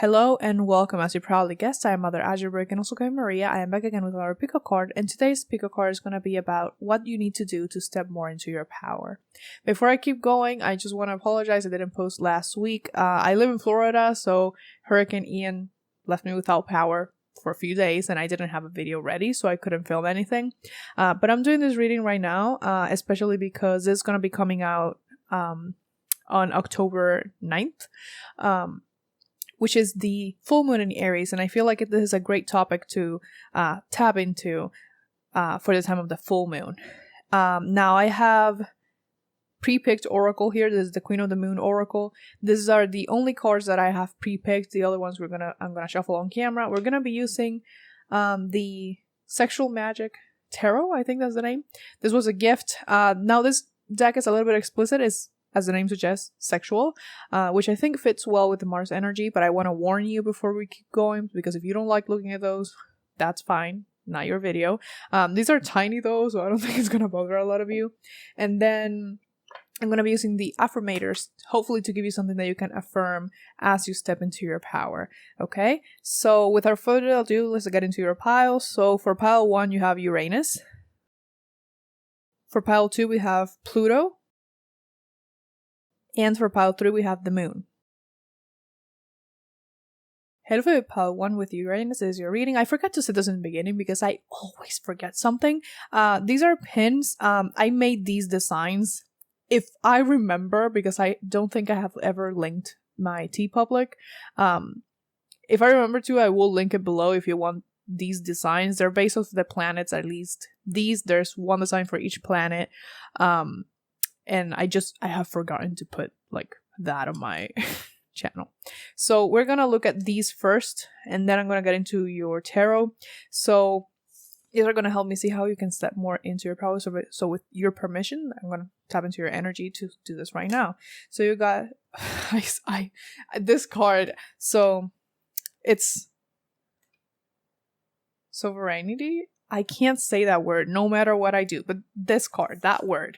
Hello and welcome. As you probably guessed, I am MotherAzure and also called Maria. I am back again with another pick-a card, and today's pick-a card is going to be about what you need to do to step more into your power. Before I keep going, I just want to apologize. I didn't post last week. I live in Florida, so Hurricane Ian left me without power for a few days, and I didn't have a video ready, so I couldn't film anything. But I'm doing this reading right now, especially because it's going to be coming out on October 9th. Which is the full moon in Aries, and I feel like this is a great topic to tap into for the time of the full moon. Now I have pre-picked oracle here. This is the Queen of the Moon oracle. These are the only cards that I have pre-picked. The other ones I'm gonna shuffle on camera. We're gonna be using the Sexual Magic Tarot. I think that's the name. This was a gift. Now this deck is a little bit explicit. It's, as the name suggests, sexual, which I think fits well with the Mars energy, but I want to warn you before we keep going, because if you don't like looking at those, that's fine, not your video. These are tiny though, so I don't think it's going to bother a lot of you. And then I'm going to be using the Affirmators, hopefully to give you something that you can affirm as you step into your power. Okay, so without further ado, let's get into your piles. So for pile 1, you have Uranus. For pile 2, we have Pluto. And for pile 3, we have the moon. Hello for pile 1 with Uranus is your reading. I forgot to say this in the beginning because I always forget something. These are pins. I made these designs, if I remember, because I don't think I have ever linked my TeePublic. If I remember to, I will link it below if you want these designs. They're based off the planets, at least. There's one design for each planet. And I have forgotten to put like that on my channel. So we're going to look at these first, and then I'm going to get into your tarot. So these are going to help me see how you can step more into your power. So with your permission, I'm going to tap into your energy to do this right now. So you got this card. So it's sovereignty. I can't say that word no matter what I do, but this card, that word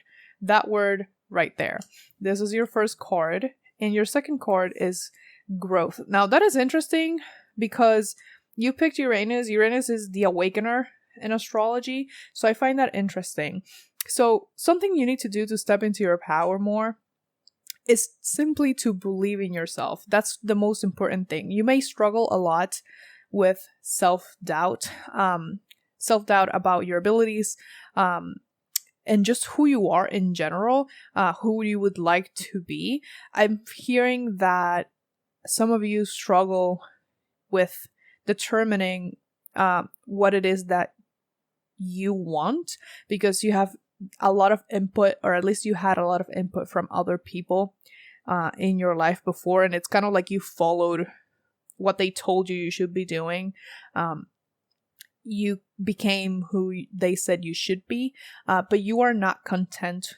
right there. This is your first card, and your second card is growth. Now that is interesting because you picked Uranus. Uranus is the awakener in astrology, so I find that interesting. So something you need to do to step into your power more is simply to believe in yourself. That's the most important thing. You may struggle a lot with self-doubt about your abilities, and just who you are in general, who you would like to be. I'm hearing that some of you struggle with determining what it is that you want, because you have a lot of input, or at least you had a lot of input from other people in your life before, and it's kind of like you followed what they told you should be doing. You became who they said you should be, but you are not content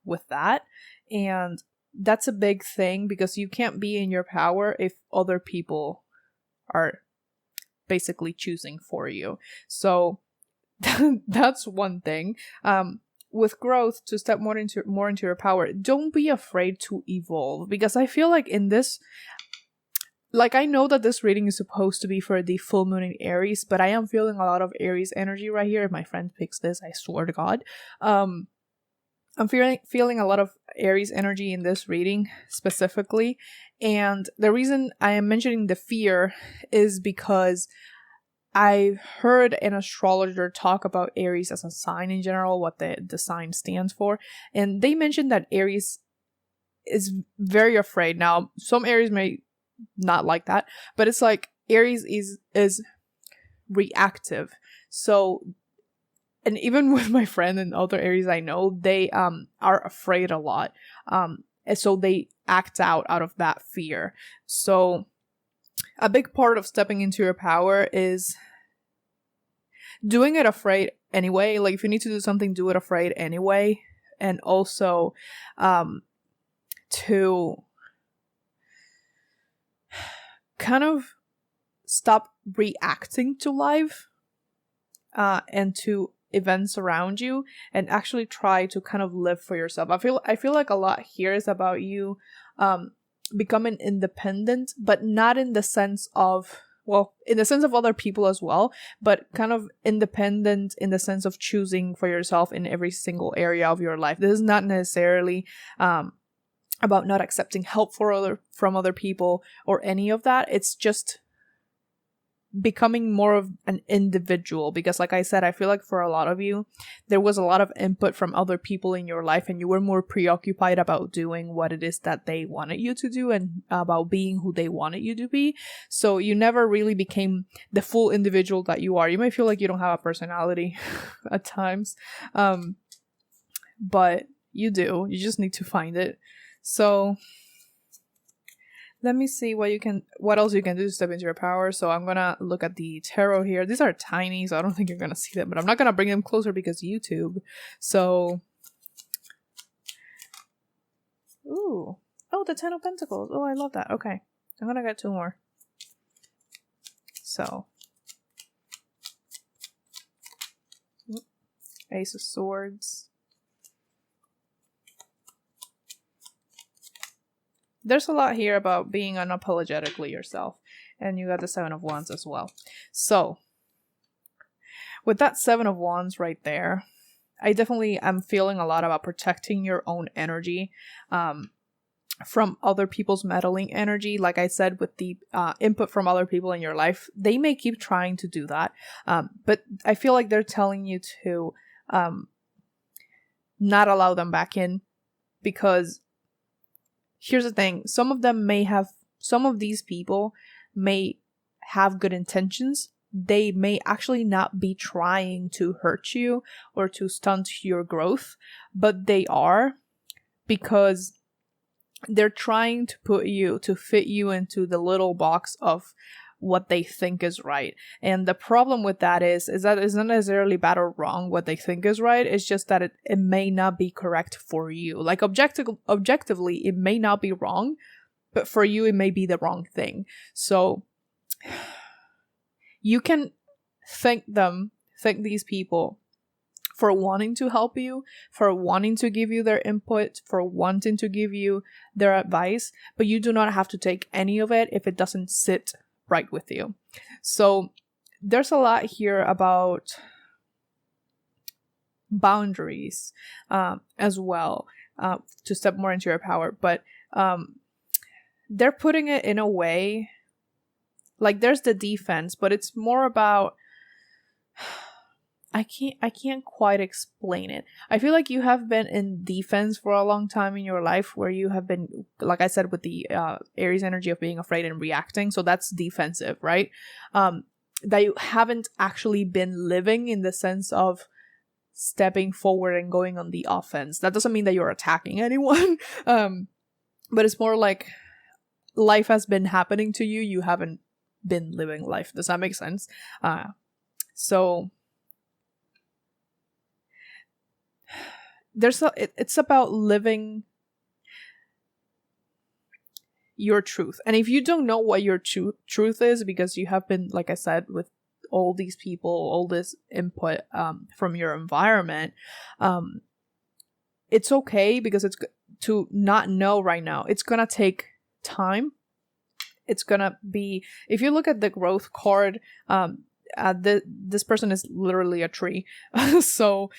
with that. And that's a big thing, because you can't be in your power if other people are basically choosing for you. So that's one thing. With growth, to step more into your power, don't be afraid to evolve, because I feel like in this, like, I know that this reading is supposed to be for the full moon in Aries, but I am feeling a lot of Aries energy right here. If my friend picks this, I swear to God. I'm feeling a lot of Aries energy in this reading specifically. And the reason I am mentioning the fear is because I've heard an astrologer talk about Aries as a sign in general, what the sign stands for. And they mentioned that Aries is very afraid. Now, some Aries may not like that, but it's like Aries is reactive. So, and even with my friend and other Aries I know, they are afraid a lot, and so they act out of that fear. So a big part of stepping into your power is doing it afraid anyway. Like, if you need to do something, do it afraid anyway. And also to kind of stop reacting to life and to events around you, and actually try to kind of live for yourself. I feel like a lot here is about you becoming independent, but not in the sense of, well, in the sense of other people as well, but kind of independent in the sense of choosing for yourself in every single area of your life. This is not necessarily about not accepting help from other people or any of that. It's just becoming more of an individual, because like I said, I feel like for a lot of you there was a lot of input from other people in your life, and you were more preoccupied about doing what it is that they wanted you to do and about being who they wanted you to be. So you never really became the full individual that you are. You may feel like you don't have a personality at times, but you do. You just need to find it. So let me see what else you can do to step into your power. So I'm gonna look at the tarot here. These are tiny, so I don't think you're gonna see them, but I'm not gonna bring them closer because YouTube. So, ooh, oh, the 10 of Pentacles. Oh, I love that. Okay, I'm gonna get 2 more. So, Ace of Swords. There's a lot here about being unapologetically yourself. And you got the 7 of Wands as well. So, with that 7 of Wands right there, I definitely am feeling a lot about protecting your own energy from other people's meddling energy. Like I said, with the input from other people in your life, they may keep trying to do that. But I feel like they're telling you to not allow them back in, because here's the thing. Some of these people may have good intentions. They may actually not be trying to hurt you or to stunt your growth, but they are, because they're trying to fit you into the little box of what they think is right. And the problem with that is that it's not necessarily bad or wrong what they think is right. It's just that it may not be correct for you. Like objectively, it may not be wrong, but for you, it may be the wrong thing. So you can thank these people for wanting to help you, for wanting to give you their input, for wanting to give you their advice, but you do not have to take any of it if it doesn't sit right with you. So there's a lot here about boundaries as well, to step more into your power, but they're putting it in a way like there's the defense, but it's more about I can't quite explain it. I feel like you have been in defense for a long time in your life, where you have been, like I said, with the Aries energy of being afraid and reacting. So that's defensive, right? That you haven't actually been living in the sense of stepping forward and going on the offense. That doesn't mean that you're attacking anyone. But it's more like life has been happening to you. You haven't been living life. Does that make sense? So it's about living your truth. And if you don't know what your truth is, because you have been, like I said, with all these people, all this input from your environment, it's okay, because it's to not know right now. It's gonna take time. It's gonna be, if you look at the growth card, this person is literally a tree. So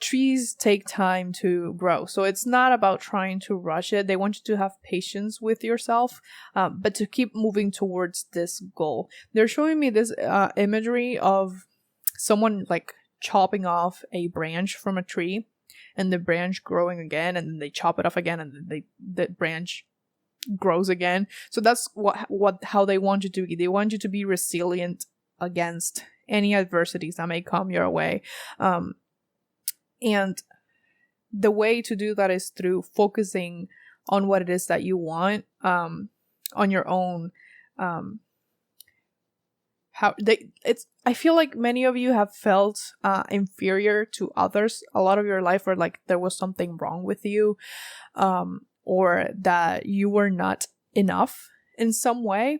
trees take time to grow. So it's not about trying to rush it. They want you to have patience with yourself, but to keep moving towards this goal. They're showing me this imagery of someone like chopping off a branch from a tree, and the branch growing again, and then they chop it off again, and then the branch grows again. So that's how they want you to be. They want you to be resilient against any adversities that may come your way. And the way to do that is through focusing on what it is that you want, on your own. I feel like many of you have felt inferior to others a lot of your life, or like there was something wrong with you, or that you were not enough in some way.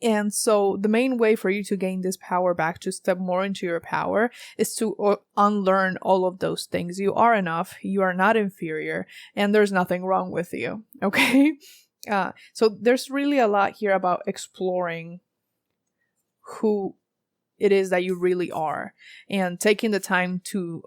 And so the main way for you to gain this power back, to step more into your power, is to unlearn all of those things. You are enough, you are not inferior, and there's nothing wrong with you, okay? So there's really a lot here about exploring who it is that you really are and taking the time to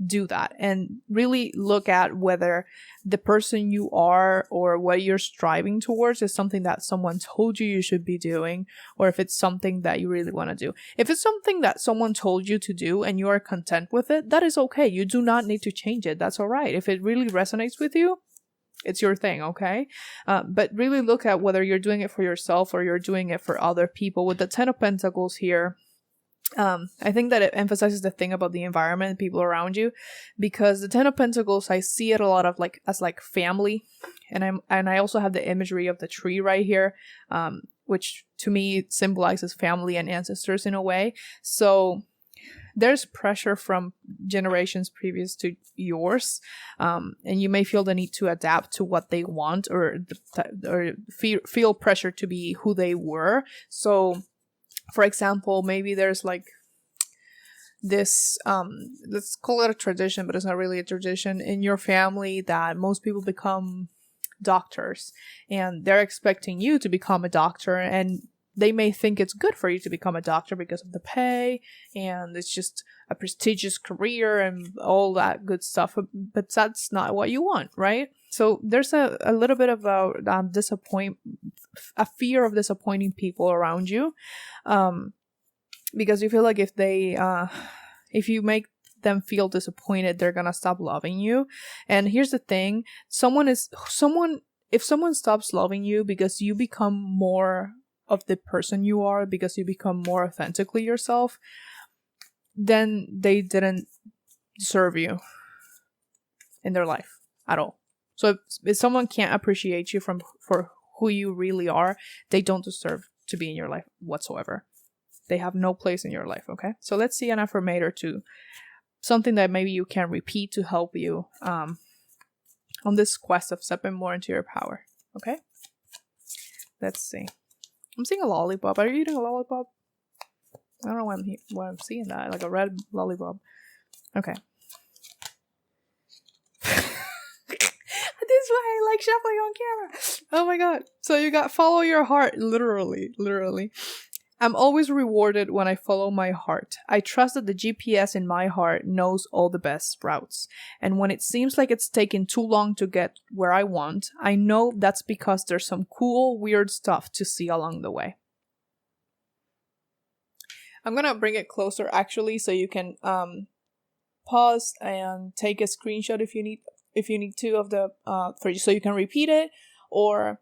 do that and really look at whether the person you are or what you're striving towards is something that someone told you should be doing, or if it's something that you really want to do. If it's something that someone told you to do and you are content with it, that is okay. You do not need to change it. That's all right. If it really resonates with you, it's your thing, okay? But really look at whether you're doing it for yourself or you're doing it for other people. With the 10 of Pentacles here, I think that it emphasizes the thing about the environment and people around you, because the 10 of Pentacles, I see it a lot of like as like family, and I also have the imagery of the tree right here, which to me symbolizes family and ancestors in a way. So there's pressure from generations previous to yours, and you may feel the need to adapt to what they want, or feel pressure to be who they were. So for example, maybe there's like this, let's call it a tradition, but it's not really a tradition in your family that most people become doctors, and they're expecting you to become a doctor, and they may think it's good for you to become a doctor because of the pay, and it's just a prestigious career and all that good stuff, but that's not what you want, right? So there's a little bit about a fear of disappointing people around you, because you feel like if you make them feel disappointed, they're gonna stop loving you. And here's the thing: if someone stops loving you because you become more of the person you are, because you become more authentically yourself, then they didn't serve you in their life at all. So if someone can't appreciate you for who you really are, they don't deserve to be in your life whatsoever. They have no place in your life, okay? So let's see an affirmator too. Something that maybe you can repeat to help you on this quest of stepping more into your power, okay? Let's see. I'm seeing a lollipop. Are you eating a lollipop? I don't know why I'm seeing that. Like a red lollipop. Okay. This is why I like shuffling on camera. Oh my god. So you got follow your heart. Literally. I'm always rewarded when I follow my heart. I trust that the GPS in my heart knows all the best routes. And when it seems like it's taking too long to get where I want, I know that's because there's some cool, weird stuff to see along the way. I'm gonna bring it closer actually, so you can pause and take a screenshot if you need to of the so you can repeat it, or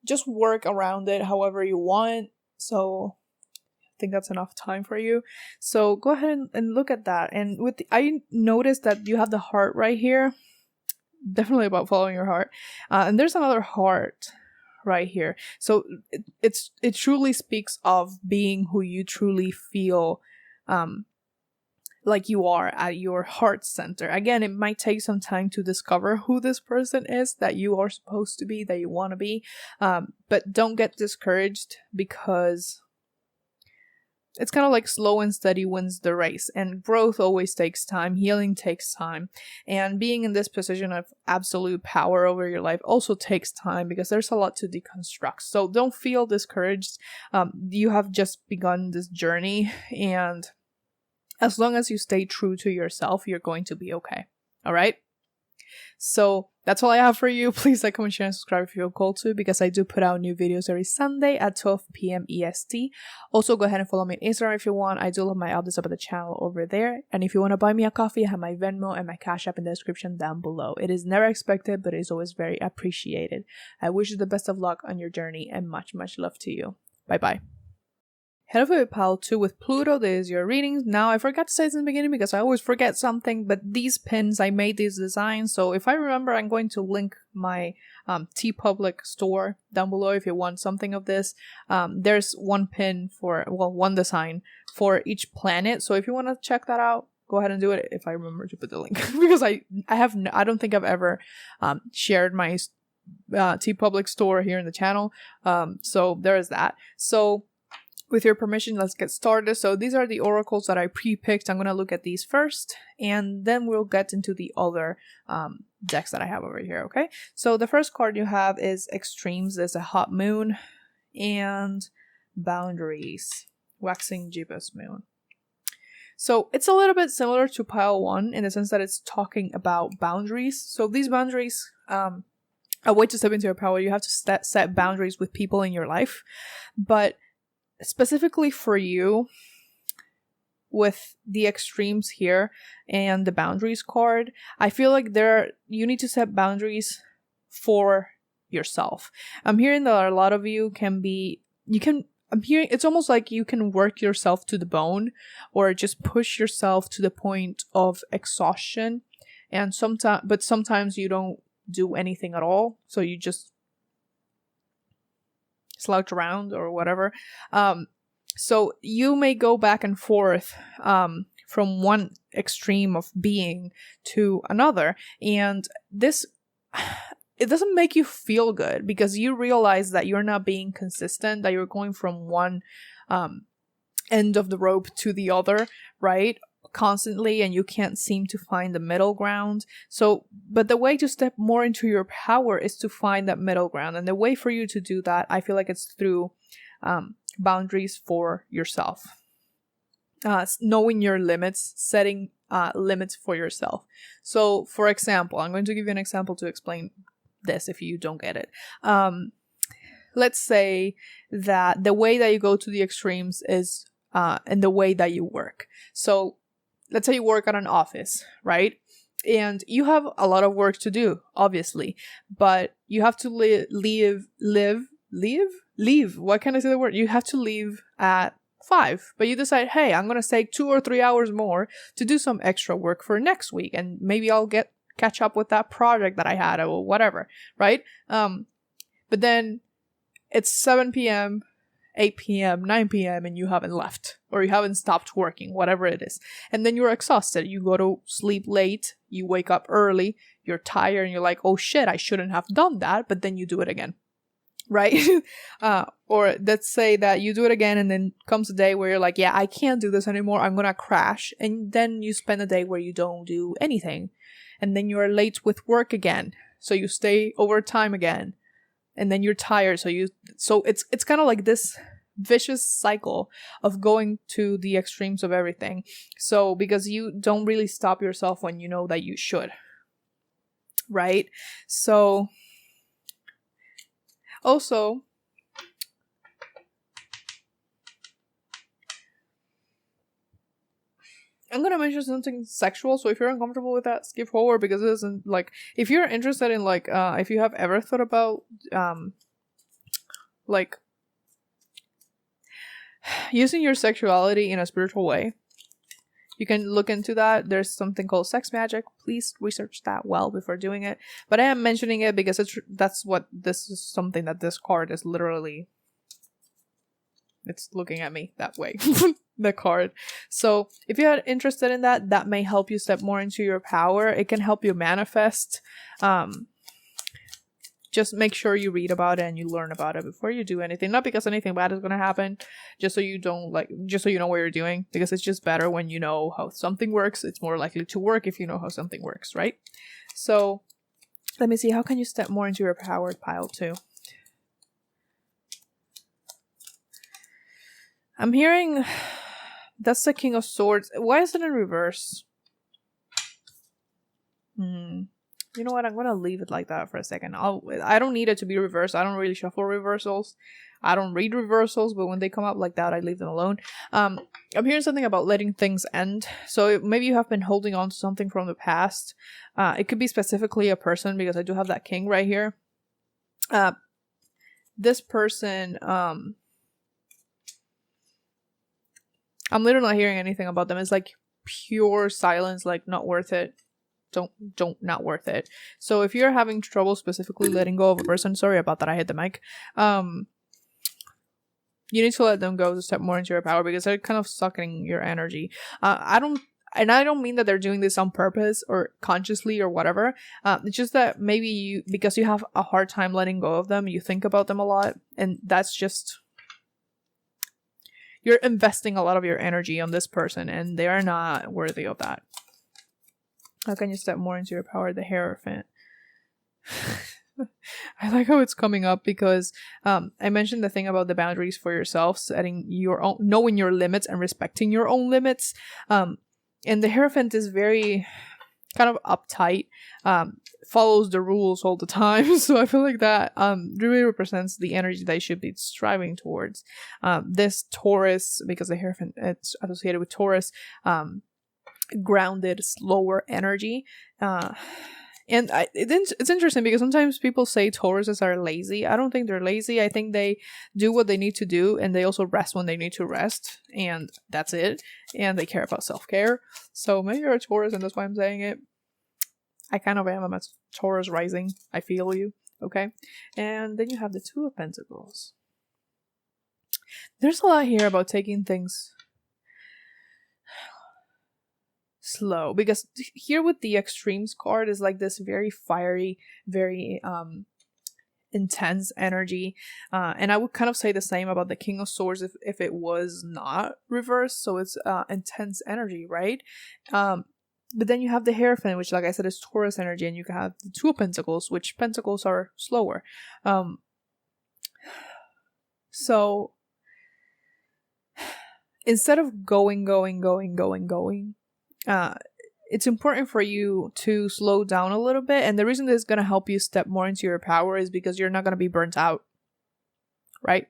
just work around it however you want. So I think that's enough time for you. So go ahead and look at that. And I noticed that you have the heart right here. Definitely about following your heart. And there's another heart right here. So it truly speaks of being who you truly feel like you are at your heart center. Again, it might take some time to discover who this person is that you are supposed to be, that you want to be. But don't get discouraged, because it's kind of like slow and steady wins the race, and growth always takes time. Healing takes time, and being in this position of absolute power over your life also takes time, because there's a lot to deconstruct. So don't feel discouraged. You have just begun this journey, and as long as you stay true to yourself, you're going to be okay. All right? So that's all I have for you. Please like, comment, share, and subscribe if you feel called to, because I do put out new videos every Sunday at 12 p.m. EST. Also, go ahead and follow me on Instagram if you want. I do love my updates about the channel over there. And if you want to buy me a coffee, I have my Venmo and my Cash App in the description down below. It is never expected, but it is always very appreciated. I wish you the best of luck on your journey, and much, much love to you. Bye-bye. Head over to Pile 2 with Pluto. There's your readings. Now, I forgot to say this in the beginning because I always forget something, but these pins, I made these designs. So if I remember, I'm going to link my TeePublic store down below if you want something of this. There's one design for each planet. So if you want to check that out, go ahead and do it if I remember to put the link. Because I don't think I've ever shared my TeePublic store here in the channel. So there is that. So with your permission, let's get started. So these are the oracles that I pre-picked. I'm going to look at these first, and then we'll get into the other decks that I have over here, okay? So the first card you have is Extremes. There's a hot moon and boundaries, waxing gibbous moon. So it's a little bit similar to pile 1 in the sense that it's talking about boundaries. So these boundaries, a way to step into your power, you have to set boundaries with people in your life. But specifically for you, with the extremes here and the boundaries card, I feel like you need to set boundaries for yourself. I'm hearing that a lot of you I'm hearing it's almost like you can work yourself to the bone or just push yourself to the point of exhaustion, and sometimes you don't do anything at all, so you just slouch around or whatever. So you may go back and forth from one extreme of being to another, and it doesn't make you feel good because you realize that you're not being consistent, that you're going from one end of the rope to the other, right? Constantly, and you can't seem to find the middle ground. So, but the way to step more into your power is to find that middle ground. And the way for you to do that, I feel like it's through boundaries for yourself. Knowing your limits, setting limits for yourself. So, for example, I'm going to give you an example to explain this if you don't get it. Let's say that the way that you go to the extremes is in the way that you work. So let's say you work at an office, right? And you have a lot of work to do, obviously, but you have to leave. Why can't I say the word? You have to leave at 5, but you decide, hey, I'm going to take 2 or 3 hours more to do some extra work for next week. And maybe I'll catch up with that project that I had or whatever, right? But then it's 7 p.m., 8 p.m., 9 p.m., and you haven't left, or you haven't stopped working, whatever it is. And then you're exhausted. You go to sleep late, you wake up early, you're tired, and you're like, oh shit, I shouldn't have done that, but then you do it again, right? Or let's say that you do it again, and then comes a day where you're like, yeah, I can't do this anymore, I'm gonna crash. And then you spend a day where you don't do anything. And then you're late with work again, so you stay overtime again. And then you're tired, so it's kind of like this vicious cycle of going to the extremes of everything. So because you don't really stop yourself when you know that you should, right? So also, I'm gonna mention something sexual, so if you're uncomfortable with that, skip forward, because it isn't like, if you're interested in like, if you have ever thought about, like, using your sexuality in a spiritual way, you can look into that. There's something called sex magic. Please research that well before doing it. But I am mentioning it because this is something that this card is literally, it's looking at me that way. The card. So if you're interested in that, that may help you step more into your power. It can help you manifest. Just make sure you read about it and you learn about it before you do anything. Not because anything bad is going to happen, just so you know what you're doing, because it's just better when you know how something works. It's more likely to work if you know how something works, right? So let me see, how can you step more into your power, pile 2? I'm hearing that's the King of Swords. Why is it in reverse? You know what? I'm going to leave it like that for a second. I don't need it to be reversed. I don't really shuffle reversals. I don't read reversals, but when they come up like that, I leave them alone. I'm hearing something about letting things end. So maybe you have been holding on to something from the past. It could be specifically a person, because I do have that king right here. This person, I'm literally not hearing anything about them. It's like pure silence, like not worth it. Not worth it. So if you're having trouble specifically letting go of a person, sorry about that, I hit the mic. You need to let them go to step more into your power, because they're kind of sucking your energy. I don't mean that they're doing this on purpose or consciously or whatever. It's just that maybe because you have a hard time letting go of them, you think about them a lot, and that's just, you're investing a lot of your energy on this person and they are not worthy of that. How can you step more into your power? The Hierophant. I like how it's coming up because I mentioned the thing about the boundaries for yourself, setting your own, knowing your limits and respecting your own limits. And the Hierophant is very kind of uptight, follows the rules all the time. So I feel like that really represents the energy that you should be striving towards. This Taurus, because the Hierophant it's associated with Taurus, grounded, slower energy. And it's interesting because sometimes people say Tauruses are lazy. I don't think they're lazy. I think they do what they need to do and they also rest when they need to rest. And that's it. And they care about self-care. So maybe you're a Taurus and that's why I'm saying it. I kind of am. I'm a Taurus rising. I feel you. Okay. And then you have the Two of Pentacles. There's a lot here about taking things slow, because here with the Extremes card is like this very fiery, very intense energy, and I would kind of say the same about the King of Swords if it was not reversed. So it's intense energy, right? But then you have the Hierophant, which, like I said, is Taurus energy, and you can have the Two of Pentacles, which Pentacles are slower. So instead of going, it's important for you to slow down a little bit. And the reason this is going to help you step more into your power is because you're not going to be burnt out, right?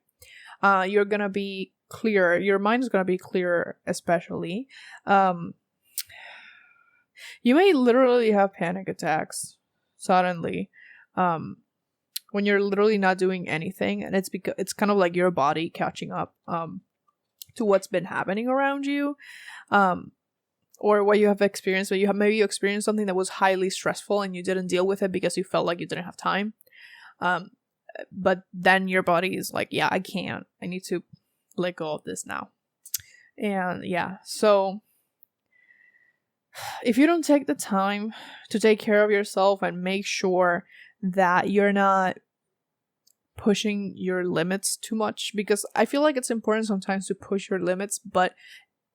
You're going to be clear. Your mind is going to be clearer, especially. You may literally have panic attacks suddenly when you're literally not doing anything. And it's because it's kind of like your body catching up to what's been happening around you. Or what you have experienced, but you experienced something that was highly stressful and you didn't deal with it because you felt like you didn't have time. But then your body is like, yeah, I need to let go of this now. And yeah, so if you don't take the time to take care of yourself and make sure that you're not pushing your limits too much, because I feel like it's important sometimes to push your limits, but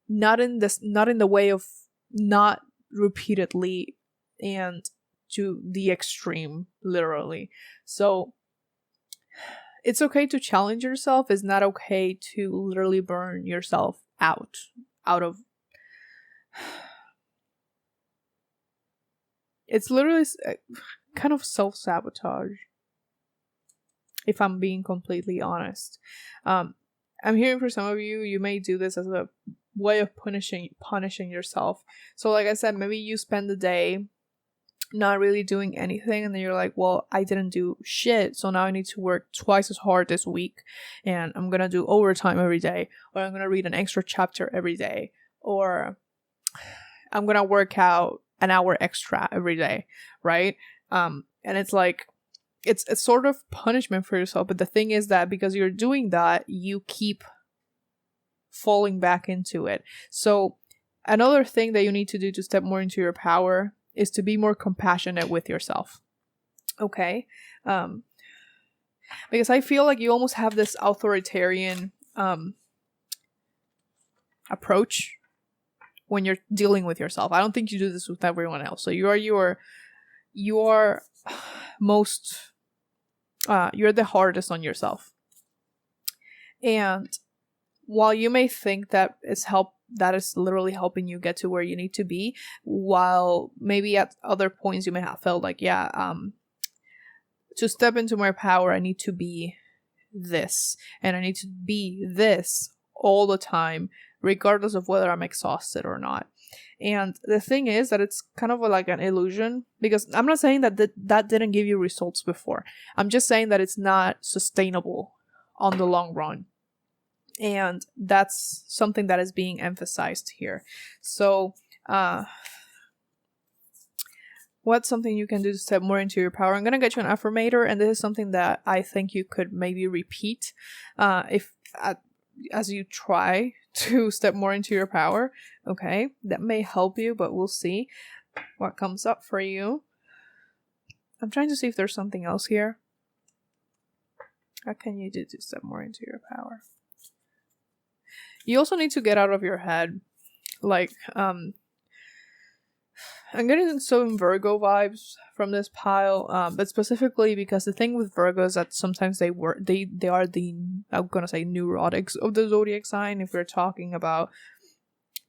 not in the way of not repeatedly and to the extreme, literally. So it's okay to challenge yourself. It's not okay to literally burn yourself out of it's literally kind of self-sabotage, if I'm being completely honest. I'm hearing for some of you, you may do this as a way of punishing yourself. So like I said, maybe you spend the day not really doing anything and then you're like, well, I didn't do shit, so now I need to work twice as hard this week and I'm gonna do overtime every day, or I'm gonna read an extra chapter every day, or I'm gonna work out an hour extra every day, right? And it's like it's sort of punishment for yourself. But the thing is that because you're doing that, you keep falling back into it. So another thing that you need to do to step more into your power is to be more compassionate with yourself. Okay? Because I feel like you almost have this authoritarian approach when you're dealing with yourself. I don't think you do this with everyone else. So you're the hardest on yourself. And while you may think that that is literally helping you get to where you need to be, while maybe at other points you may have felt like, to step into my power, I need to be this, and I need to be this all the time, regardless of whether I'm exhausted or not. And the thing is that it's kind of like an illusion, because I'm not saying that that didn't give you results before. I'm just saying that it's not sustainable on the long run. And that's something that is being emphasized here. So, what's something you can do to step more into your power? I'm going to get you an affirmator, and this is something that I think you could maybe repeat as you try to step more into your power. Okay, that may help you, but we'll see what comes up for you. I'm trying to see if there's something else here. What can you do to step more into your power? You also need to get out of your head. Like, I'm getting some Virgo vibes from this pile, but specifically because the thing with Virgo is that sometimes they are the, I'm gonna say, neurotics of the zodiac sign. If we're talking about,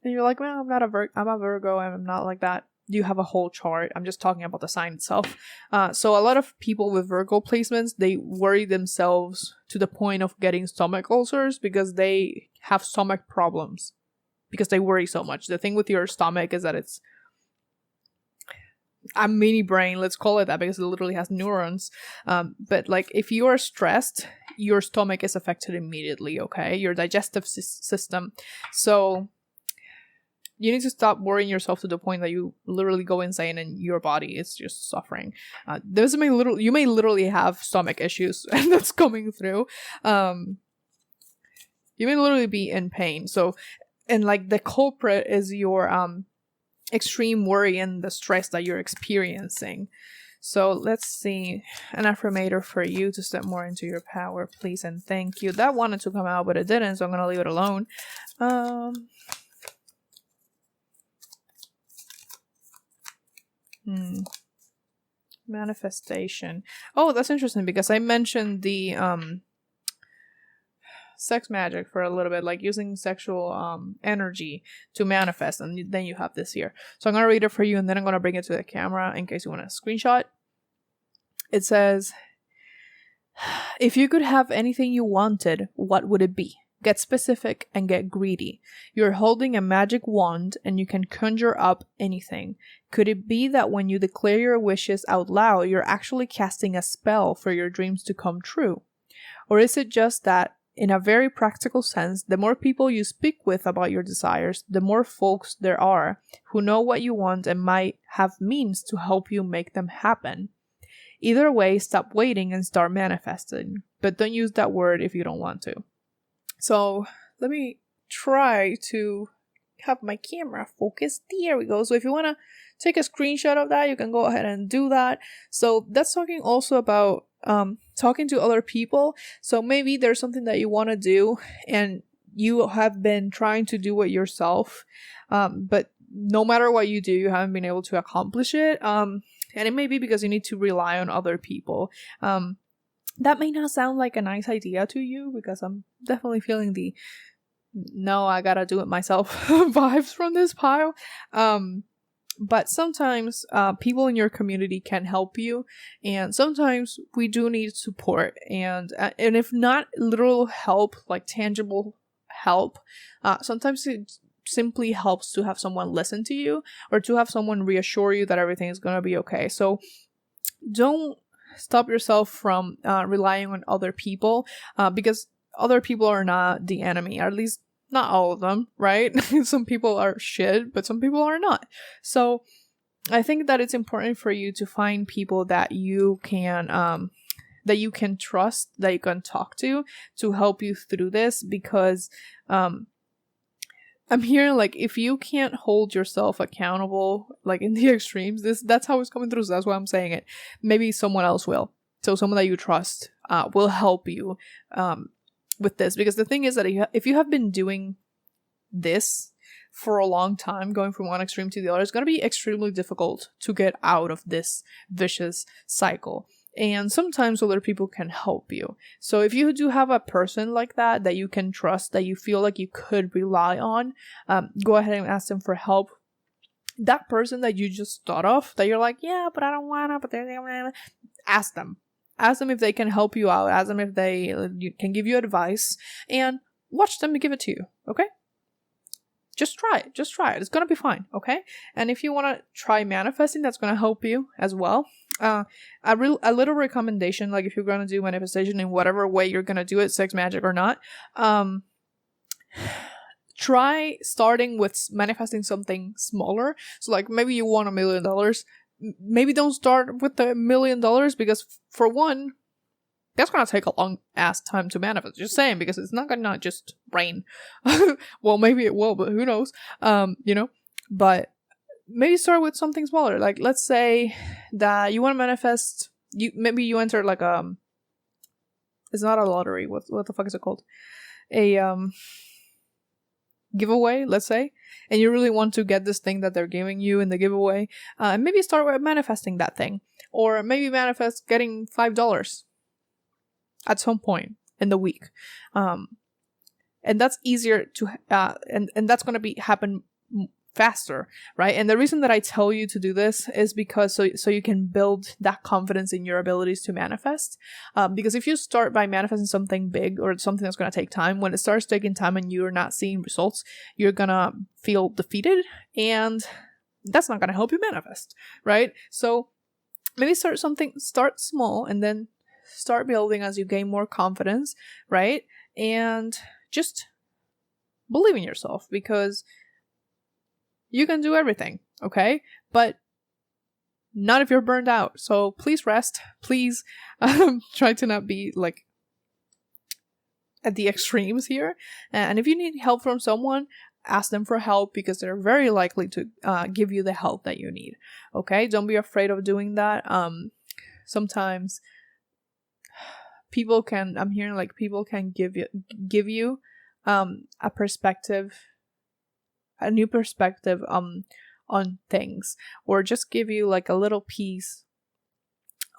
and you're like, well, I'm a Virgo, and I'm not like that. You have a whole chart. I'm just talking about the sign itself. So a lot of people with Virgo placements, they worry themselves to the point of getting stomach ulcers because they have stomach problems because they worry so much. The thing with your stomach is that it's a mini brain, let's call it that, because it literally has neurons. But like, if you are stressed, your stomach is affected immediately, okay? Your digestive system. So you need to stop worrying yourself to the point that you literally go insane and your body is just suffering. You may literally have stomach issues and that's coming through. You may literally be in pain. So, and like the culprit is your extreme worry and the stress that you're experiencing. So let's see an affirmator for you to step more into your power, please and thank you. That wanted to come out, but it didn't, so I'm gonna leave it alone. Manifestation. Oh, that's interesting because I mentioned the sex magic for a little bit, like using sexual energy to manifest, and then you have this here. So I'm gonna read it for you, and then I'm gonna bring it to the camera in case you want to screenshot. It says, if you could have anything you wanted, what would it be? Get specific and get greedy. You're holding a magic wand and you can conjure up anything. Could it be that when you declare your wishes out loud, you're actually casting a spell for your dreams to come true? Or is it just that, in a very practical sense, the more people you speak with about your desires, the more folks there are who know what you want and might have means to help you make them happen? Either way, stop waiting and start manifesting. But don't use that word if you don't want to. So let me try to have my camera focused. There we go. So if you want to take a screenshot of that, you can go ahead and do that. So that's talking also about talking to other people. So maybe there's something that you want to do and you have been trying to do it yourself, but no matter what you do, you haven't been able to accomplish it. And it may be because you need to rely on other people. That may not sound like a nice idea to you, because I'm definitely feeling the no, I gotta do it myself vibes from this pile. But sometimes people in your community can help you, and sometimes we do need support. And if not literal help, like tangible help, sometimes it simply helps to have someone listen to you, or to have someone reassure you that everything is gonna be okay. So don't stop yourself from relying on other people, because other people are not the enemy, or at least not all of them, right? Some people are shit, but some people are not. So I think that it's important for you to find people that you can trust, that you can talk to help you through this, because I'm hearing, like, if you can't hold yourself accountable, like in the extremes, that's how it's coming through. So that's why I'm saying it. Maybe someone else will. So someone that you trust will help you with this. Because the thing is that if you have been doing this for a long time, going from one extreme to the other, it's going to be extremely difficult to get out of this vicious cycle. And sometimes other people can help you. So if you do have a person like that you can trust, that you feel like you could rely on, go ahead and ask them for help. That person that you just thought of, that you're like, yeah, but I don't wanna, but they're, ask them. Ask them if they can help you out. Ask them if they can give you advice, and watch them give it to you, okay? Just try it. It's gonna be fine, okay? And if you want to try manifesting, that's gonna help you as well. A little recommendation, like if you're gonna do manifestation in whatever way you're gonna do it, sex magic or not, try starting with manifesting something smaller. So like maybe you want $1 million. Maybe don't start with the $1 million, because for one, that's gonna take a long ass time to manifest. Just saying, because it's not gonna just rain. Well, maybe it will, but who knows? But maybe start with something smaller. Like, let's say that you want to manifest. Maybe you enter like it's not a lottery. What the fuck is it called? giveaway, let's say, and you really want to get this thing that they're giving you in the giveaway, maybe start with manifesting that thing, or maybe manifest getting $5 at some point in the week, and that's easier to and that's going to happen faster, right? And the reason that I tell you to do this is because so you can build that confidence in your abilities to manifest. Because if you start by manifesting something big or something that's going to take time, when it starts taking time and you're not seeing results, you're gonna feel defeated, and that's not going to help you manifest, right? So maybe start small, and then start building as you gain more confidence, right? And just believe in yourself, because you can do everything, okay? But not if you're burned out. So please rest. Please try to not be like at the extremes here. And if you need help from someone, ask them for help, because they're very likely to give you the help that you need, okay? Don't be afraid of doing that. Sometimes people can give you a new perspective on things, or just give you like a little piece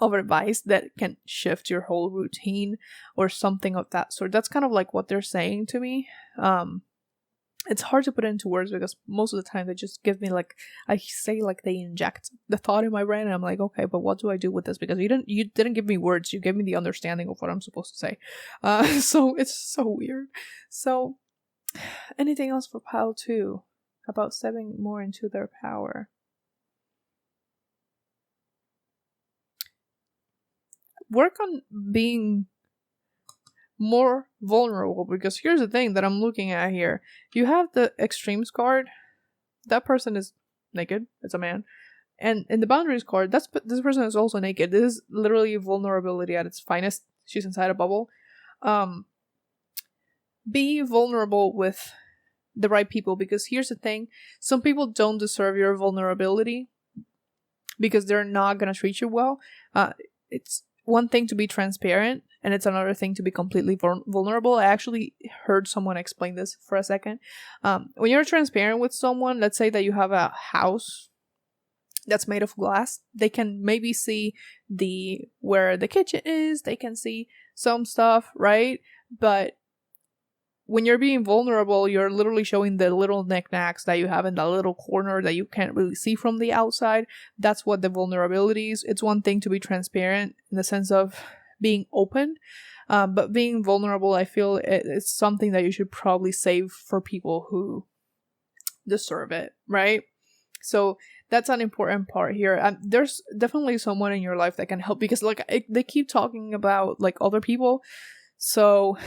of advice that can shift your whole routine or something of that sort. That's kind of like what they're saying to me. It's hard to put into words, because most of the time they just give me they inject the thought in my brain, and I'm like, okay, but what do I do with this? Because you didn't give me words, you gave me the understanding of what I'm supposed to say. So it's so weird. So anything else for pile 2 about stepping more into their power? Work on being more vulnerable, because here's the thing that I'm looking at here. You have the extremes card. That person is naked. It's a man. And in the boundaries card, this person is also naked. This is literally vulnerability at its finest. She's inside a bubble. Be vulnerable with the right people, because here's the thing. Some people don't deserve your vulnerability because they're not going to treat you well. It's one thing to be transparent, and it's another thing to be completely vulnerable. I actually heard someone explain this for a second. When you're transparent with someone, let's say that you have a house that's made of glass, they can maybe see where the kitchen is, they can see some stuff, right? But when you're being vulnerable, you're literally showing the little knickknacks that you have in that little corner that you can't really see from the outside. That's what the vulnerability is. It's one thing to be transparent in the sense of being open, but being vulnerable, I feel it's something that you should probably save for people who deserve it, right? So that's an important part here. There's definitely someone in your life that can help, because they keep talking about other people. So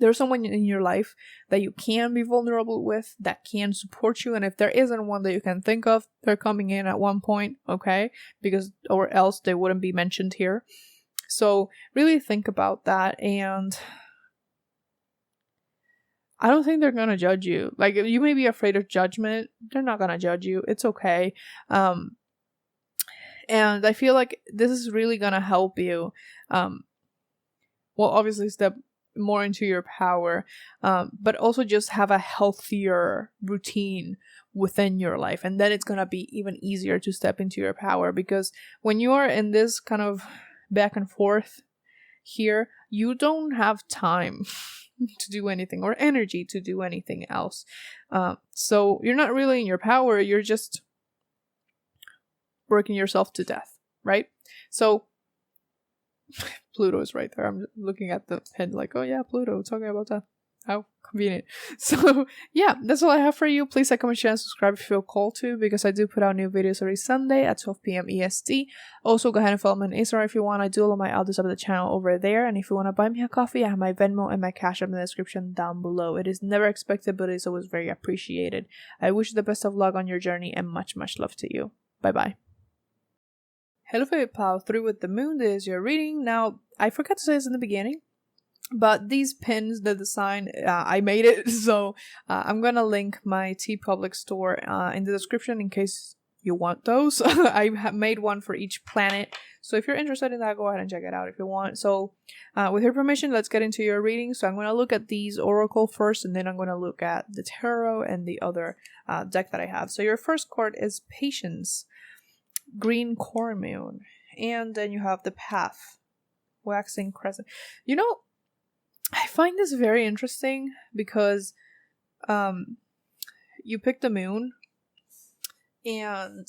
there's someone in your life that you can be vulnerable with, that can support you. And if there isn't one that you can think of, they're coming in at one point, okay? Or else they wouldn't be mentioned here. So really think about that. And I don't think they're going to judge you. You may be afraid of judgment. They're not going to judge you. It's okay. And I feel like this is really going to help you. Obviously step more into your power, but also just have a healthier routine within your life, and then it's gonna be even easier to step into your power, because when you are in this kind of back and forth here, you don't have time to do anything or energy to do anything else, so you're not really in your power, you're just working yourself to death, right? So Pluto is right there. I'm looking at the pen oh yeah, Pluto, talking about that. How convenient. So yeah, that's all I have for you. Please like, comment, share, and subscribe if you feel called to, because I do put out new videos every Sunday at 12 p.m. EST. Also, go ahead and follow me on Instagram if you want. I do all of my audios of the channel over there. And if you want to buy me a coffee, I have my Venmo and my Cash App in the description down below. It is never expected, but it's always very appreciated. I wish you the best of luck on your journey, and much, much love to you. Bye-bye. Hello, favorite pile 3 with the moon. This is your reading. Now, I forgot to say this in the beginning, but these pins, the design, I made it. So I'm going to link my TeePublic store in the description in case you want those. I have made one for each planet. So if you're interested in that, go ahead and check it out if you want. So with your permission, let's get into your reading. So I'm going to look at these oracle first, and then I'm going to look at the tarot and the other deck that I have. So your first card is Patience, Green Core Moon. And then you have the Path, Waxing Crescent. You know, I find this very interesting because you pick the moon, and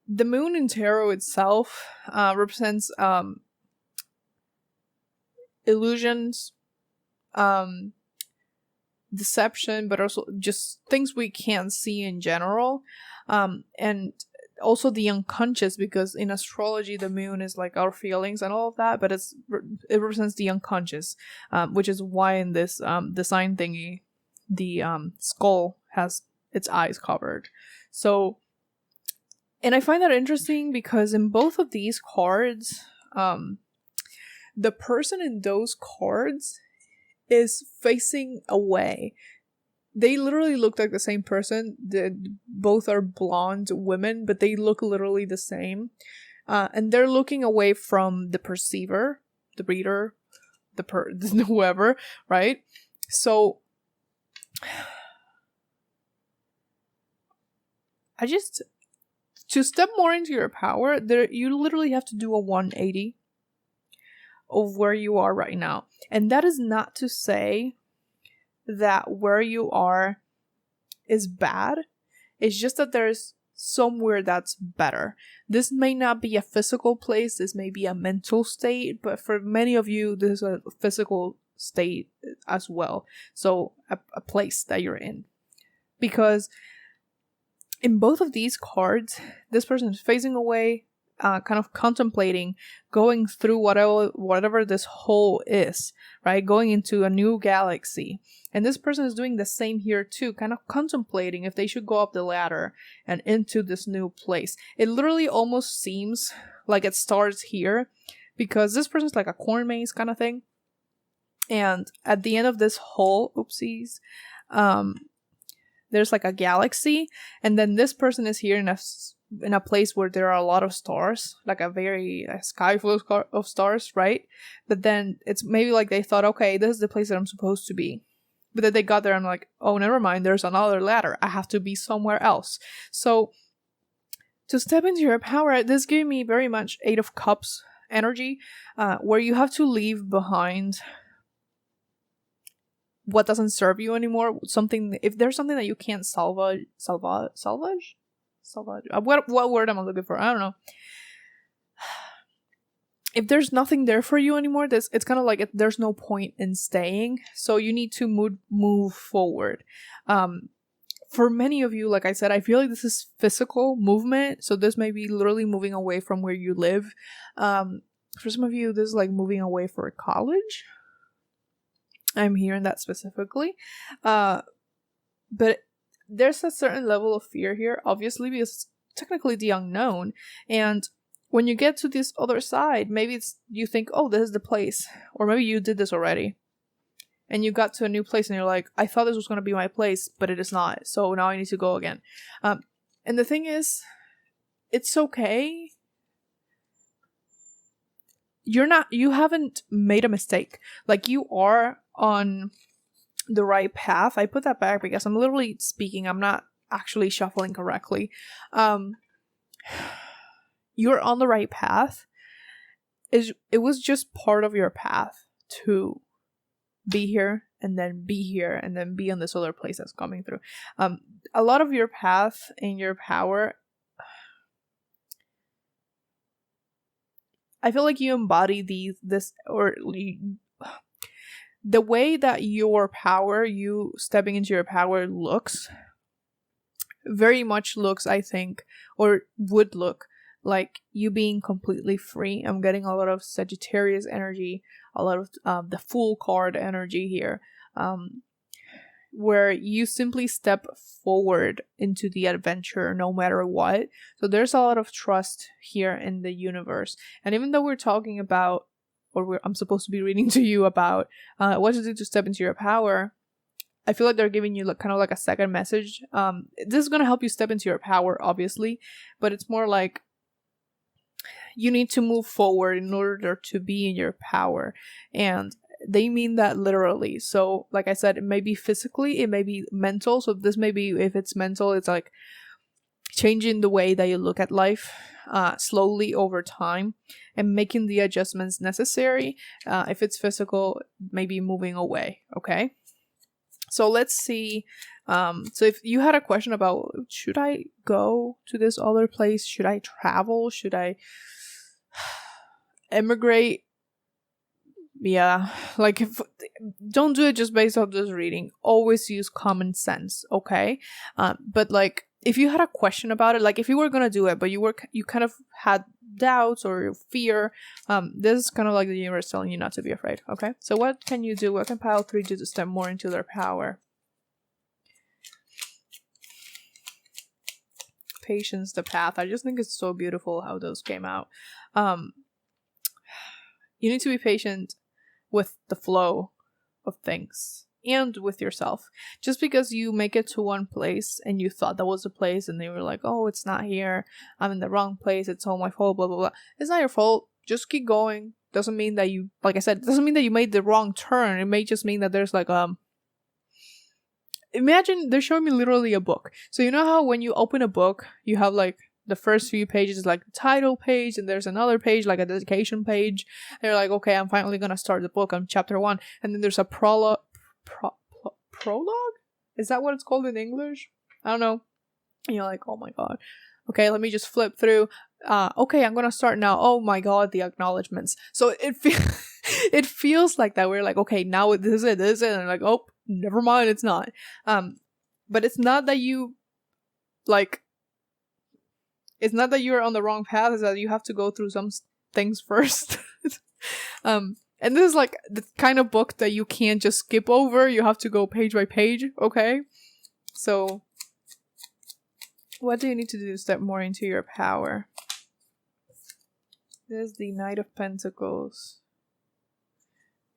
the moon in tarot itself represents illusions, deception, but also just things we can't see in general, and also the unconscious, because in astrology the moon is like our feelings and all of that, but it represents the unconscious, which is why in this design thingy the skull has its eyes covered. So, and I find that interesting because in both of these cards, the person in those cards is facing away. They literally look like the same person. Both are blonde women, but they look literally the same. And they're looking away from the perceiver, the reader, whoever, right? So to step more into your power, you literally have to do a 180 of where you are right now. And that is not to say that where you are is bad. It's just that there's somewhere that's better. This may not be a physical place, this may be a mental state, but for many of you, this is a physical state as well. So a place that you're in. Because in both of these cards, this person is facing away, kind of contemplating, going through whatever this hole is, right? Going into a new galaxy. And this person is doing the same here too, kind of contemplating if they should go up the ladder and into this new place. It literally almost seems like it starts here, because this person's like a corn maze kind of thing. And at the end of this hole, oopsies, there's like a galaxy, and then this person is here in a place where there are a lot of stars, like a sky full of stars, right? But then it's maybe like they thought, okay, this is the place that I'm supposed to be. But then they got there and like, oh, never mind, there's another ladder. I have to be somewhere else. So to step into your power, this gave me very much 8 of Cups energy, where you have to leave behind what doesn't serve you anymore. If there's something that you can't salvage. What word am I looking for? I don't know. If there's nothing there for you anymore, it's kind of like there's no point in staying. So you need to move forward. For many of you, like I said, I feel like this is physical movement. So this may be literally moving away from where you live. For some of you, this is like moving away for college. I'm hearing that specifically. But there's a certain level of fear here, obviously, because it's technically the unknown. And when you get to this other side, maybe you think, oh, this is the place. Or maybe you did this already. And you got to a new place and you're like, I thought this was going to be my place, but it is not. So now I need to go again. And the thing is, it's okay. You haven't made a mistake. Like, you are on the right path. I put that back because I'm literally speaking. I'm not actually shuffling correctly. You're on the right path. It was just part of your path to be here and then be here and then be on this other place that's coming through. A lot of your path and your power, I feel like you embody the way that you stepping into your power looks, very much looks, I think, or would look like you being completely free. I'm getting a lot of Sagittarius energy, a lot of the Fool card energy here, where you simply step forward into the adventure no matter what. So there's a lot of trust here in the universe. And even though we're talking about, I'm supposed to be reading to you about what to do to step into your power, I feel like they're giving you like kind of like a second message. This is going to help you step into your power, obviously, but it's more like you need to move forward in order to be in your power. And they mean that literally. So like I said, it may be physically, it may be mental. So this may be, if it's mental, it's like changing the way that you look at life slowly over time and making the adjustments necessary. If it's physical, maybe moving away. Okay. So let's see. So if you had a question about, should I go to this other place? Should I travel? Should I emigrate? Yeah, like don't do it just based off this reading. Always use common sense, okay? But like if you had a question about it, like if you were gonna do it, but you kind of had doubts or fear, this is kind of like the universe telling you not to be afraid, okay? So what can you do? What can pile 3 do to step more into their power? Patience, the path. I just think it's so beautiful how those came out. You need to be patient with the flow of things and with yourself. Just because you make it to one place and you thought that was the place and they were like, oh, it's not here, I'm in the wrong place, it's all my fault, blah blah blah. It's not your fault. Just keep going. Doesn't mean that you, like I said, it doesn't mean that you made the wrong turn. It may just mean that there's like imagine they're showing me literally a book. So you know how when you open a book, you have like the first few pages is like the title page, and there's another page like a dedication page. They're like, okay, I'm finally gonna start the book on chapter 1, and then there's a prologue. Is that what it's called in English? I don't know. And you're like, oh my god. Okay, let me just flip through. Okay, I'm gonna start now. Oh my god, the acknowledgements. So it feels like that. We're like, okay, now this is it, and like, oh, never mind, it's not. But it's not that you like. It's not that you're on the wrong path. It's that you have to go through some things first. And this is like the kind of book that you can't just skip over. You have to go page by page. Okay, so. What do you need to do to step more into your power? There's the Knight of Pentacles.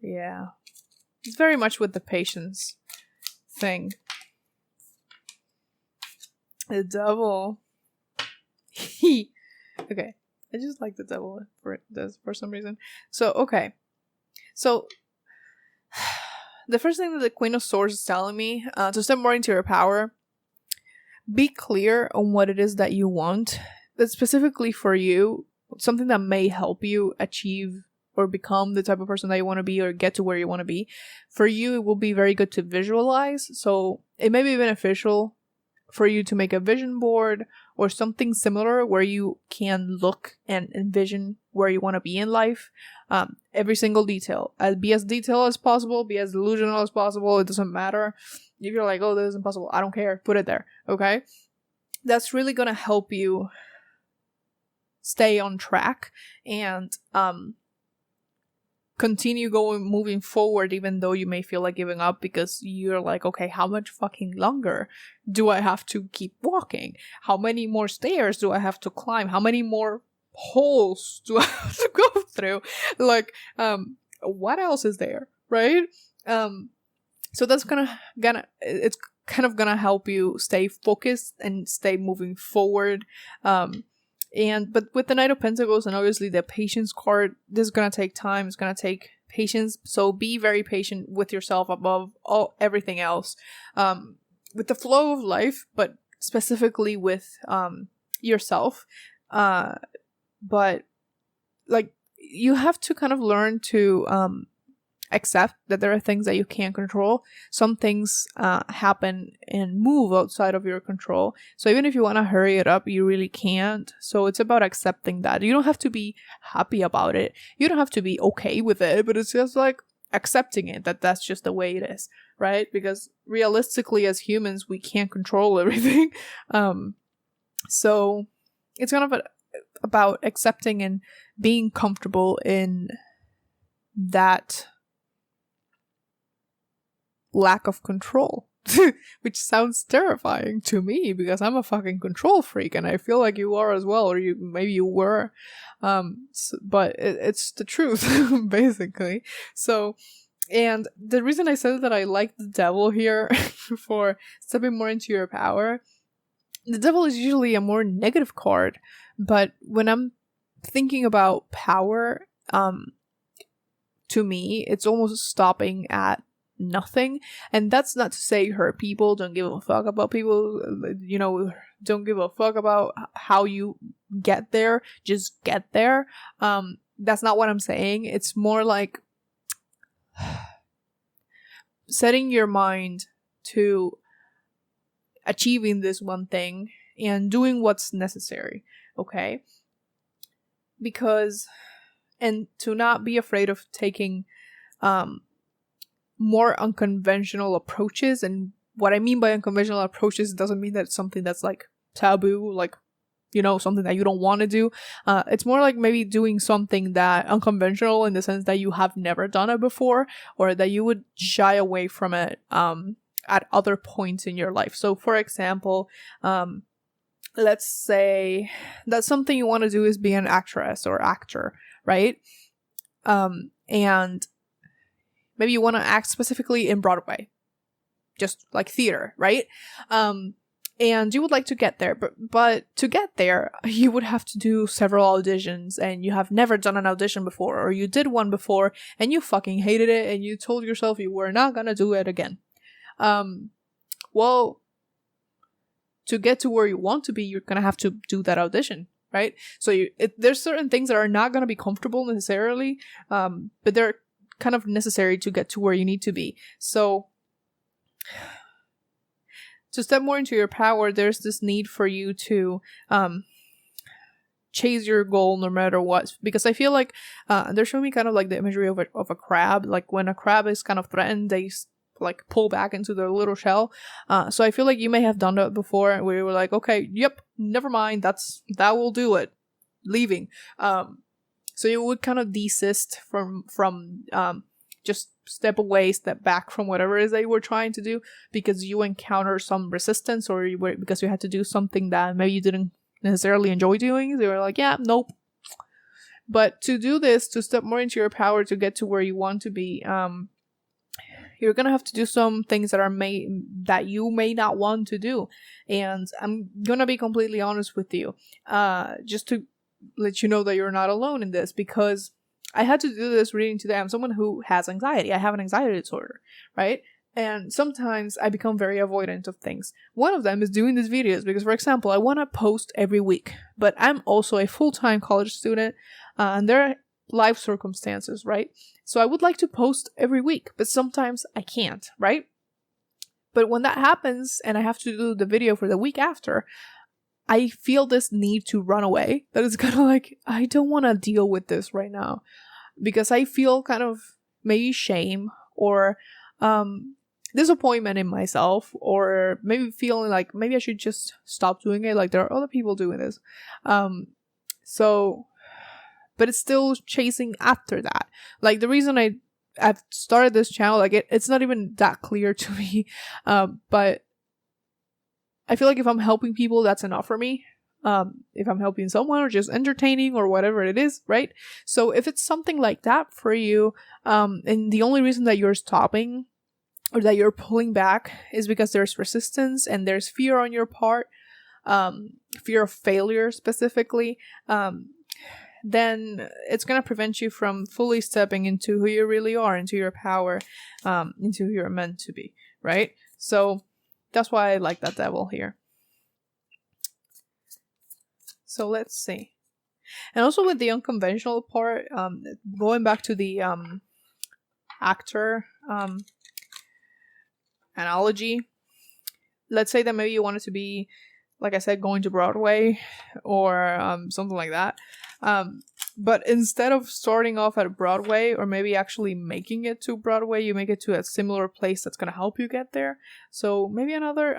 Yeah. It's very much with the patience thing. The Devil. Okay. I just like the Devil for some reason. So, okay. So, the first thing that the Queen of Swords is telling me, to step more into your power, be clear on what it is that you want. That's specifically for you. Something that may help you achieve or become the type of person that you want to be or get to where you want to be. For you, it will be very good to visualize. So it may be beneficial for you to make a vision board or something similar where you can look and envision where you want to be in life. Every single detail. Be as detailed as possible. Be as delusional as possible. It doesn't matter. If you're like, oh, this is impossible, I don't care. Put it there. Okay? That's really going to help you stay on track and continue moving forward, even though you may feel like giving up, because you're like, okay, how much fucking longer do I have to keep walking? How many more stairs do I have to climb? How many more holes do I have to go through? Like, what else is there, right? So that's it's kind of gonna help you stay focused and stay moving forward. But with the Knight of Pentacles and obviously the patience card, this is gonna take time. It's gonna take patience. So be very patient with yourself above everything else. With the flow of life, but specifically with yourself. But like you have to kind of learn to accept that there are things that you can't control. Some things happen and move outside of your control. So even if you want to hurry it up, you really can't. So it's about accepting that. You don't have to be happy about it. You don't have to be okay with it, but it's just like accepting it, that's just the way it is, right? Because realistically as humans, we can't control everything. So it's kind of about accepting and being comfortable in that lack of control, which sounds terrifying to me because I'm a fucking control freak and I feel like you are as well, or maybe you were, but it's the truth basically. So And the reason I said that I like the devil here for stepping more into your power, the devil is usually a more negative card, but when I'm thinking about power, to me, it's almost stopping at nothing. And that's not to say hurt people, don't give a fuck about people, don't give a fuck about how you get there, just get there. That's not what I'm saying. It's more like setting your mind to achieving this one thing and doing what's necessary, okay? And to not be afraid of taking more unconventional approaches. And what I mean by unconventional approaches doesn't mean that it's something that's like taboo, like, something that you don't want to do. It's more like maybe doing something that unconventional in the sense that you have never done it before, or that you would shy away from it at other points in your life. So for example, let's say that something you want to do is be an actress or actor, right? And maybe you want to act specifically in Broadway, just like theater, right? And you would like to get there, but to get there, you would have to do several auditions, and you have never done an audition before, or you did one before and you fucking hated it, and you told yourself you were not gonna do it again. Well, to get to where you want to be, you're gonna have to do that audition, right? So there's certain things that are not gonna be comfortable necessarily, but they're kind of necessary to get to where you need to be. So to step more into your power, there's this need for you to chase your goal no matter what. Because I feel like they're showing me kind of like the imagery of a crab. Like when a crab is kind of threatened, they like pull back into their little shell. So I feel like you may have done that before, where you were like, okay, yep, never mind, that will do it, leaving. So you would kind of desist from just step away, step back from whatever it is that you were trying to do, because you encounter some resistance, or because you had to do something that maybe you didn't necessarily enjoy doing. So you were like, yeah, nope. But to do this, to step more into your power, to get to where you want to be, you're gonna have to do some things that you may not want to do. And I'm gonna be completely honest with you, just to let you know that you're not alone in this, because I had to do this reading today. I'm someone who has anxiety. I have an anxiety disorder, right? And sometimes I become very avoidant of things. One of them is doing these videos because, for example, I want to post every week, but I'm also a full-time college student, and there are life circumstances, right? So I would like to post every week, but sometimes I can't, right? But when that happens and I have to do the video for the week after, I feel this need to run away. That is kind of like, I don't want to deal with this right now, because I feel kind of maybe shame or disappointment in myself, or maybe feeling like maybe I should just stop doing it. Like there are other people doing this. But it's still chasing after that. Like the reason I've started this channel, like it's not even that clear to me. But I feel like if I'm helping people, that's enough for me. If I'm helping someone or just entertaining or whatever it is, right? So if it's something like that for you, and the only reason that you're stopping or that you're pulling back is because there's resistance and there's fear on your part, fear of failure specifically, then it's going to prevent you from fully stepping into who you really are, into your power, into who you're meant to be, right? So that's why I like that devil here. So let's see. And also with the unconventional part, going back to the actor analogy, let's say that maybe you want it to be, like I said, going to Broadway or something like that. But instead of starting off at Broadway, or maybe actually making it to Broadway, you make it to a similar place that's going to help you get there. So maybe another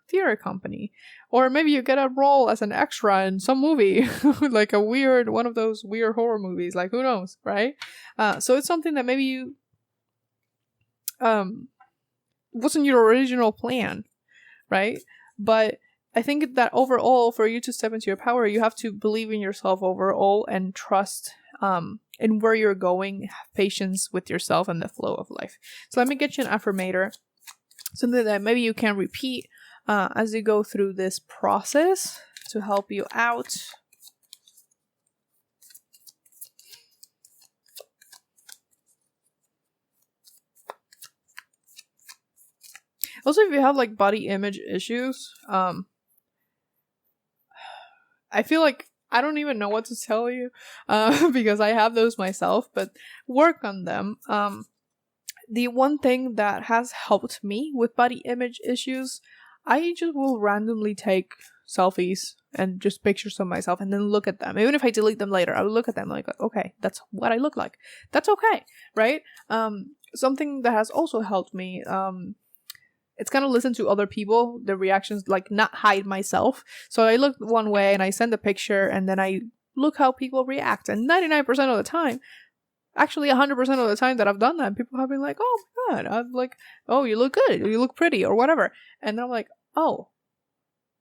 theater company, or maybe you get a role as an extra in some movie, like one of those weird horror movies, like who knows, right? So it's something that maybe you wasn't your original plan, right? But I think that overall, for you to step into your power, you have to believe in yourself overall and trust and where you're going. Have patience with yourself and the flow of life. So let me get you an affirmator, something that maybe you can repeat as you go through this process to help you out. Also, if you have like body image issues, I feel like I don't even know what to tell you because I have those myself, but work on them. The one thing that has helped me with body image issues, I just will randomly take selfies and just pictures of myself and then look at them. Even if I delete them later, I will look at them like, okay, that's what I look like. That's okay, right? Something that has also helped me, it's kind of listen to other people, the reactions, like not hide myself. So I look one way and I send a picture and then I look how people react. And 99% of the time, actually 100% of the time that I've done that, people have been like, oh my God, I'm like, oh, you look good, you look pretty or whatever. And I'm like, oh,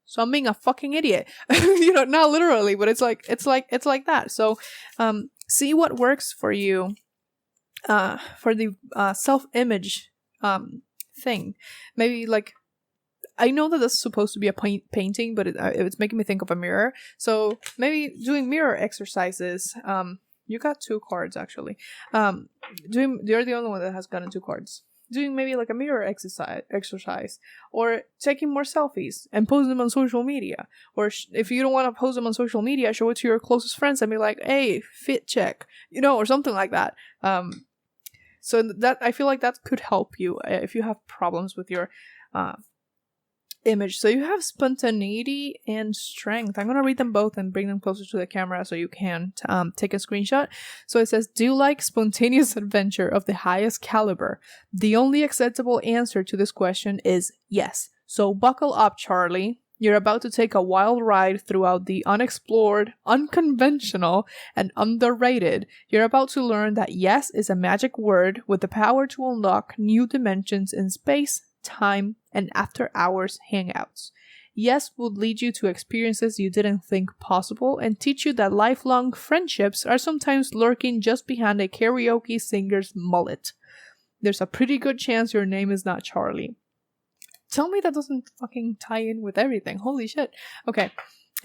so I'm being a fucking idiot. Not literally, but it's like that. So see what works for you for the self-image thing. Maybe like, I know that this is supposed to be a painting, but it's making me think of a mirror. So maybe doing mirror exercises. You got 2 cards actually. You're the only one that has gotten 2 cards. Doing maybe like a mirror exercise, or taking more selfies and post them on social media. Or if you don't want to post them on social media, show it to your closest friends and be like, hey, fit check, or something like that. So that, I feel like that could help you if you have problems with your image. So you have spontaneity and strength. I'm going to read them both and bring them closer to the camera so you can take a screenshot. So it says, do you like spontaneous adventure of the highest caliber? The only acceptable answer to this question is yes. So buckle up, Charlie. You're about to take a wild ride throughout the unexplored, unconventional, and underrated. You're about to learn that yes is a magic word with the power to unlock new dimensions in space, time, and after-hours hangouts. Yes would lead you to experiences you didn't think possible and teach you that lifelong friendships are sometimes lurking just behind a karaoke singer's mullet. There's a pretty good chance your name is not Charlie. Tell me that doesn't fucking tie in with everything. Holy shit. Okay.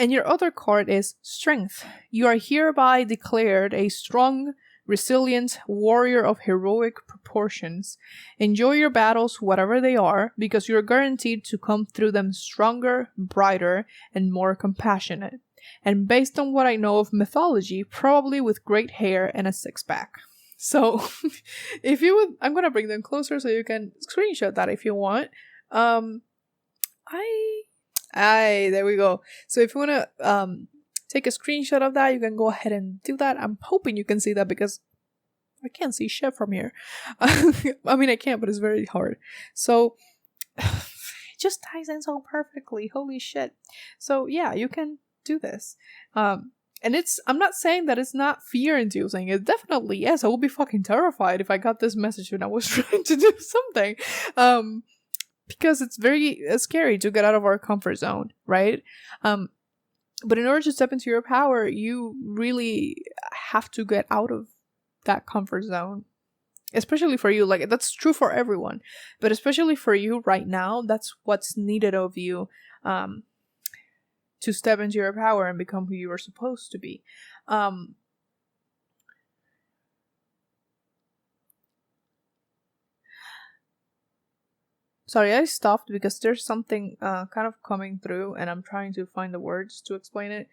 And your other card is Strength. You are hereby declared a strong, resilient warrior of heroic proportions. Enjoy your battles, whatever they are, because you're guaranteed to come through them stronger, brighter, and more compassionate. And based on what I know of mythology, probably with great hair and a six-pack. So, if you would, I'm gonna bring them closer so you can screenshot that if you want. There we go. So if you want to take a screenshot of that, you can go ahead and do that. I'm hoping you can see that because I can't see shit from here. I mean, I can, but it's very hard. So it just ties in so perfectly. Holy shit. So yeah, you can do this. And I'm not saying that it's not fear-inducing. It definitely is. I would be fucking terrified if I got this message when I was trying to do something. Because it's very scary to get out of our comfort zone, right? But in order to step into your power, you really have to get out of that comfort zone. Especially for you, like that's true for everyone. But especially for you right now, that's what's needed of you to step into your power and become who you are supposed to be. Sorry, I stopped because there's something kind of coming through and I'm trying to find the words to explain it.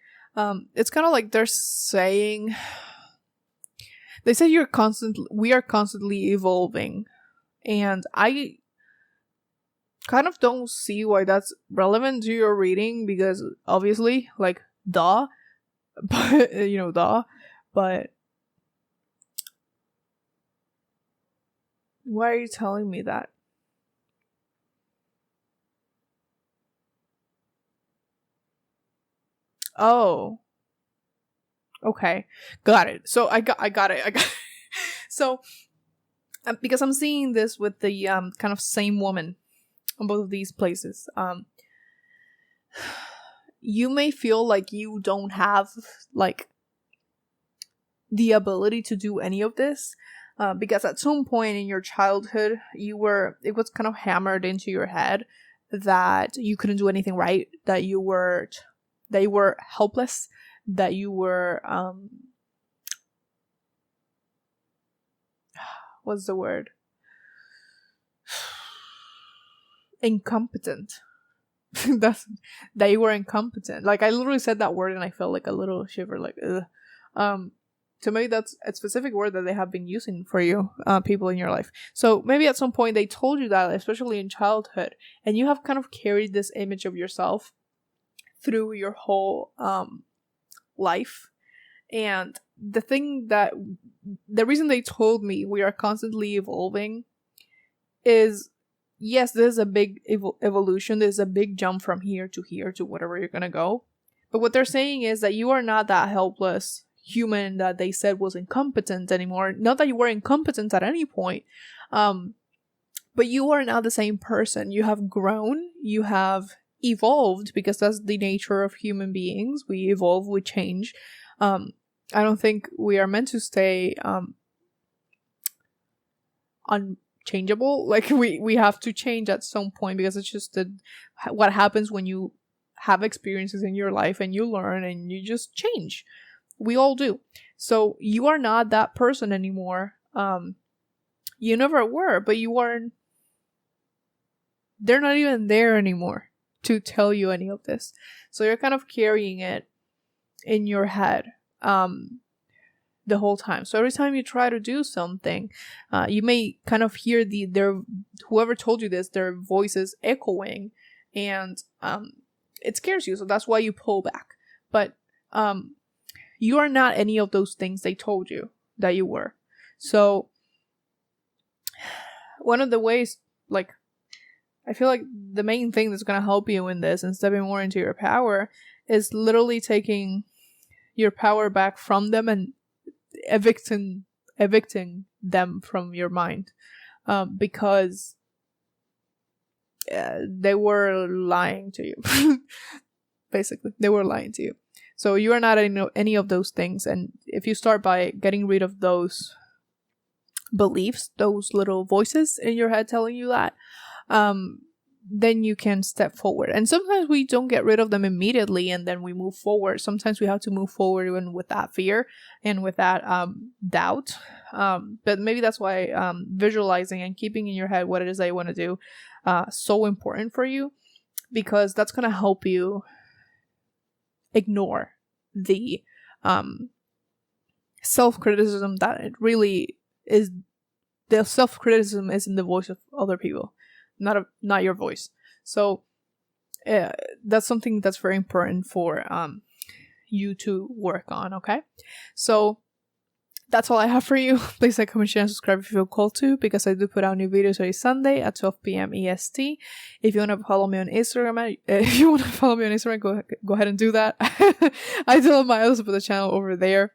It's kind of like they're saying... They said we are constantly evolving. And I kind of don't see why that's relevant to your reading because obviously, like, duh. But, duh. But... Why are you telling me that? Oh. Okay. Got it. So I got it. So because I'm seeing this with the kind of same woman on both of these places. You may feel like you don't have like the ability to do any of this, because at some point in your childhood, it was kind of hammered into your head that you couldn't do anything right, that you were helpless, that you were what's the word? Incompetent. That you were incompetent. Like, I literally said that word and I felt like a little shiver, like, ugh. To me, that's a specific word that they have been using for you, people in your life. So maybe at some point they told you that, especially in childhood, and you have kind of carried this image of yourself through your whole life. And the reason they told me we are constantly evolving is, yes, there's a big evolution. There's a big jump from here to whatever you're going to go. But what they're saying is that you are not that helpless human that they said was incompetent anymore. Not that you were incompetent at any point, but you are now the same person. You have grown, you have evolved, because that's the nature of human beings. We evolve, we change. I don't think we are meant to stay unchangeable. Like, we have to change at some point, because it's just what happens when you have experiences in your life and you learn and you just change. We all do. So you are not that person anymore. You never were, but you aren't. They're not even there anymore to tell you any of this. So you're kind of carrying it in your head the whole time. So every time you try to do something, you may kind of hear whoever told you this, their voices echoing, and it scares you. So that's why you pull back. But you are not any of those things they told you that you were. So one of the ways, like, I feel like the main thing that's going to help you in this and stepping more into your power is literally taking your power back from them and evicting them from your mind, because they were lying to you. Basically, they were lying to you. So you are not any of those things. And if you start by getting rid of those beliefs, those little voices in your head telling you that, then you can step forward. And sometimes we don't get rid of them immediately and then we move forward. Sometimes we have to move forward even with that fear and with that doubt. But maybe that's why visualizing and keeping in your head what it is that you want to do so important for you, because that's going to help you ignore the self-criticism that it really is. The self-criticism is in the voice of other people, not your voice. So that's something that's very important for you to work on. Okay, so that's all I have for you. Please like, comment, share, and subscribe if you feel called to, because I do put out new videos every Sunday at 12 p.m. EST. If you want to follow me on Instagram, go ahead and do that. I do have my others for the channel over there.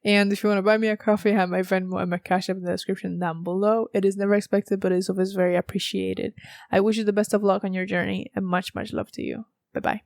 And if you want to buy me a coffee, I have my Venmo and my Cash App in the description down below. It is never expected, but it is always very appreciated. I wish you the best of luck on your journey and much, much love to you. Bye-bye.